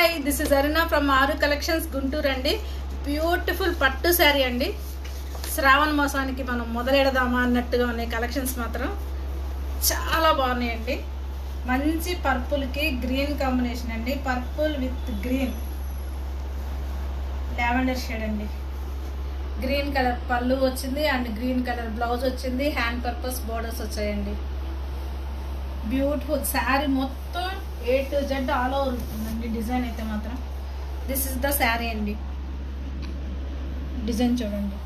Hi, this is Aruna from ఆరు collections Guntur అండి. Beautiful పట్టు శారీ అండి. శ్రావణ మాసానికి మనం మొదలెడదామా అన్నట్టుగా ఉన్నాయి కలెక్షన్స్. మాత్రం చాలా బాగున్నాయండి. మంచి పర్పుల్కి గ్రీన్ కాంబినేషన్ అండి. Purple with green lavender shade అండి. గ్రీన్ కలర్ పళ్ళు వచ్చింది అండ్ గ్రీన్ కలర్ బ్లౌజ్ వచ్చింది. హ్యాండ్ పర్పస్ బోర్డర్స్ వచ్చాయండి. బ్యూటిఫుల్ శారీ మొత్తం A to Z all over ఉంటుందండి. డిజైన్ అయితే మాత్రం దిస్ ఇస్ ద శారీ అండి. డిజైన్ చూడండి,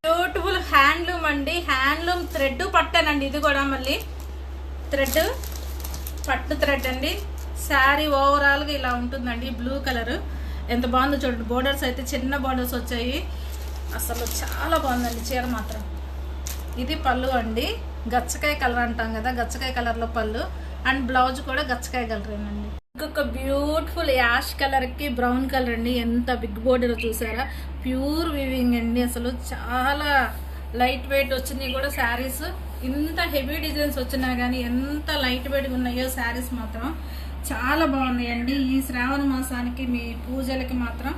బ్యూటిఫుల్ హ్యాండ్లూమ్ అండి. హ్యాండ్లూమ్ థ్రెడ్ పట్టానండి. ఇది కూడా మళ్ళీ థ్రెడ్, పట్టు థ్రెడ్ అండి. శారీ ఓవరాల్గా ఇలా ఉంటుందండి. బ్లూ కలర్ ఎంత బాగుందో చూడండి. బోర్డర్స్ అయితే చిన్న బోర్డర్స్ వచ్చాయి. అసలు చాలా బాగుందండి చీర మాత్రం. ఇది పళ్ళు అండి. గచ్చకాయ కలర్ అంటాం కదా, గచ్చకాయ కలర్లో పళ్ళు అండ్ బ్లౌజ్ కూడా గచ్చకాయ కలరేనండి. ఇంకొక బ్యూటిఫుల్ యాష్ కలర్కి బ్రౌన్ కలర్ అండి. ఎంత బిగ్ బోర్డర్ చూసారా. ప్యూర్ వీవింగ్ అండి. అసలు చాలా లైట్ వెయిట్ వచ్చినాయి కూడా శారీస్. ఇంత హెవీ డిజైన్స్ వచ్చినా కానీ ఎంత లైట్ వెయిట్గా ఉన్నాయో శారీస్ మాత్రం చాలా బాగున్నాయండి. ఈ శ్రావణ మాసానికి మీ పూజలకి మాత్రం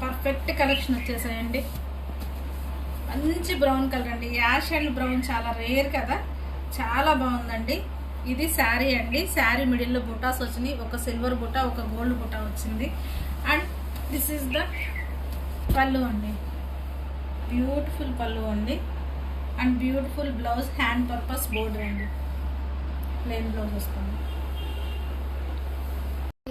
పర్ఫెక్ట్ కలెక్షన్ వచ్చేసాయండి. మంచి బ్రౌన్ కలర్ అండి. యాష్ అండ్ బ్రౌన్ చాలా రేర్ కదా, చాలా బాగుందండి. ఇది శారీ అండి. శారీ మిడిల్లో బుటాస్ వచ్చినాయి. ఒక సిల్వర్ బుటా, ఒక గోల్డ్ బుటా వచ్చింది. అండ్ దిస్ ఈస్ ద పళ్ళు అండి. బ్యూటిఫుల్ పళ్ళు అండి. And beautiful blouse, hand purpose border అండి. ప్లెయిన్ బ్లౌజ్ వస్తుంది.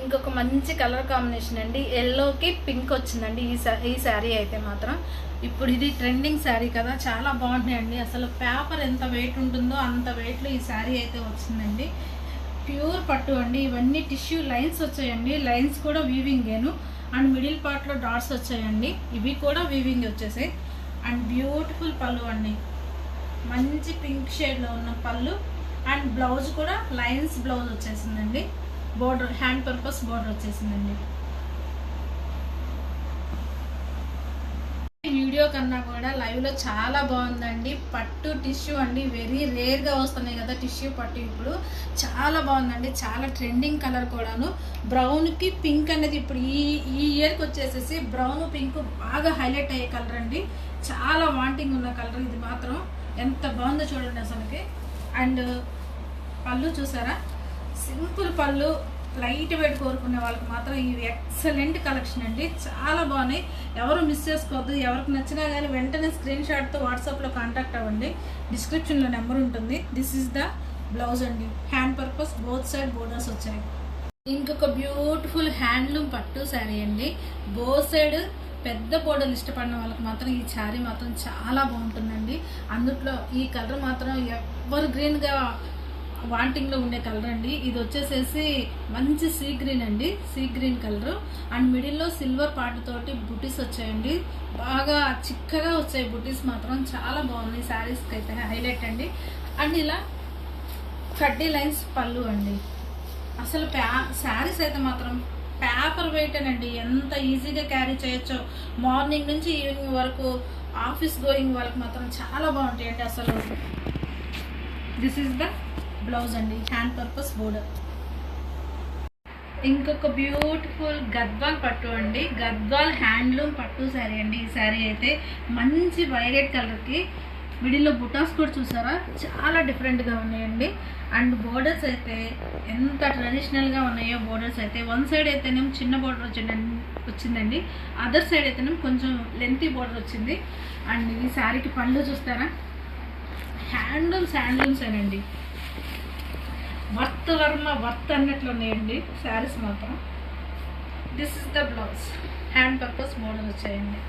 ఇంకొక మంచి కలర్ కాంబినేషన్ అండి. ఎల్లోకి పింక్ వచ్చిందండి ఈ శారీ అయితే మాత్రం. ఇప్పుడు ఇది ట్రెండింగ్ శారీ కదా, చాలా బాగుంటాయండి. అసలు పేపర్ ఎంత వెయిట్ ఉంటుందో అంత వెయిట్లో ఈ శారీ అయితే వచ్చిందండి. ప్యూర్ పట్టు అండి. ఇవన్నీ టిష్యూ లైన్స్ వచ్చాయండి. లైన్స్ కూడా వీవింగేను. అండ్ మిడిల్ పార్ట్లో డాట్స్ వచ్చాయండి. ఇవి కూడా వీవింగ్ వచ్చేసాయి. అండ్ బ్యూటిఫుల్ పళ్ళు అండి. మంచి పింక్ షేడ్లో ఉన్న పళ్ళు అండ్ బ్లౌజ్ కూడా లైన్స్ బ్లౌజ్ వచ్చేసిందండి. బోర్డర్, హ్యాండ్ పర్పస్ బోర్డర్ వచ్చేసిందండి. వీడియో కన్నా కూడా లైవ్లో చాలా బాగుందండి. పట్టు టిష్యూ అండి. వెరీ రేర్గా వస్తున్నాయి కదా టిష్యూ పట్టు. ఇప్పుడు చాలా బాగుందండి. చాలా ట్రెండింగ్ కలర్ కూడాను. బ్రౌన్కి పింక్ అనేది ఇప్పుడు ఈ ఇయర్కి వచ్చేసేసి బ్రౌన్ పింక్ బాగా హైలైట్ అయ్యే కలర్ అండి. చాలా వాంటింగ్ ఉన్న కలర్ ఇది మాత్రం. ఎంత బాగుందో చూడండి అసలుకి. అండ్ పళ్ళు చూసారా, సింపుల్ పళ్ళు. లైట్ వెయిట్ కోరుకునే వాళ్ళకి మాత్రం ఇవి ఎక్సలెంట్ కలెక్షన్ అండి. చాలా బాగున్నాయి. ఎవరు మిస్ చేసుకోవద్దు. ఎవరికి నచ్చినా కానీ వెంటనే స్క్రీన్ షాట్తో వాట్సాప్లో కాంటాక్ట్ అవ్వండి. డిస్క్రిప్షన్లో నెంబర్ ఉంటుంది. దిస్ ఈస్ ద బ్లౌజ్ అండి. Hand purpose both side borders వచ్చాయి. ఇంకొక బ్యూటిఫుల్ హ్యాండ్లూమ్ పట్టు శారీ అండి. బోత్ సైడ్ పెద్ద బోర్డర్లు ఇష్టపడిన వాళ్ళకి మాత్రం ఈ శారీ మాత్రం చాలా బాగుంటుందండి. అందుట్లో ఈ కలర్ మాత్రం ఎవరు గ్రీన్గా వాంటింగ్లో ఉండే కలర్ అండి. ఇది వచ్చేసేసి మంచి సీ గ్రీన్ అండి. సీ గ్రీన్ కలర్ అండ్ మిడిల్లో సిల్వర్ పార్ట్ తోటి బుటీస్ వచ్చాయండి. బాగా చిక్కగా వచ్చాయి బుటీస్ మాత్రం. చాలా బాగున్నాయి. శారీస్కి అయితే హైలైట్ అండి. అండ్ ఇలా కడ్డీ లైన్స్ పళ్ళు అండి. అసలు శారీస్ అయితే మాత్రం పేపర్ వెయిట్ అండి. ఎంత ఈజీగా క్యారీ చేయొచ్చో. మార్నింగ్ నుంచి ఈవినింగ్ వరకు ఆఫీస్ గోయింగ్ వాళ్ళకి మాత్రం చాలా బాగుంటాయండి అసలు. దిస్ ఈస్ ద బ్లౌజ్ అండి. Hand purpose border. ఇంకొక బ్యూటిఫుల్ గద్వాల్ పట్టు అండి. గద్వాల్ హ్యాండ్లూమ్ పట్టు శారీ అండి. ఈ శారీ అయితే మంచి వైలెట్ కలర్కి మిడిల్లో బుటాస్ కూడా చూసారా, చాలా డిఫరెంట్గా ఉన్నాయండి. అండ్ బోర్డర్స్ అయితే ఎంత ట్రెడిషనల్గా ఉన్నాయో బోర్డర్స్ అయితే. వన్ సైడ్ అయితేనేమో చిన్న బోర్డర్ వచ్చిందండి. అదర్ సైడ్ అయితేనేమో కొంచెం లెంతీ బోర్డర్ వచ్చింది. అండ్ ఈ శారీకి పళ్ళు చూస్తారా, హ్యాండ్లూమ్స్ ఏనండి. వర్త్ అన్నట్లు ఉన్నాయండి శారీస్ మాత్రం. This is the blouse. Hand purpose border వచ్చాయండి.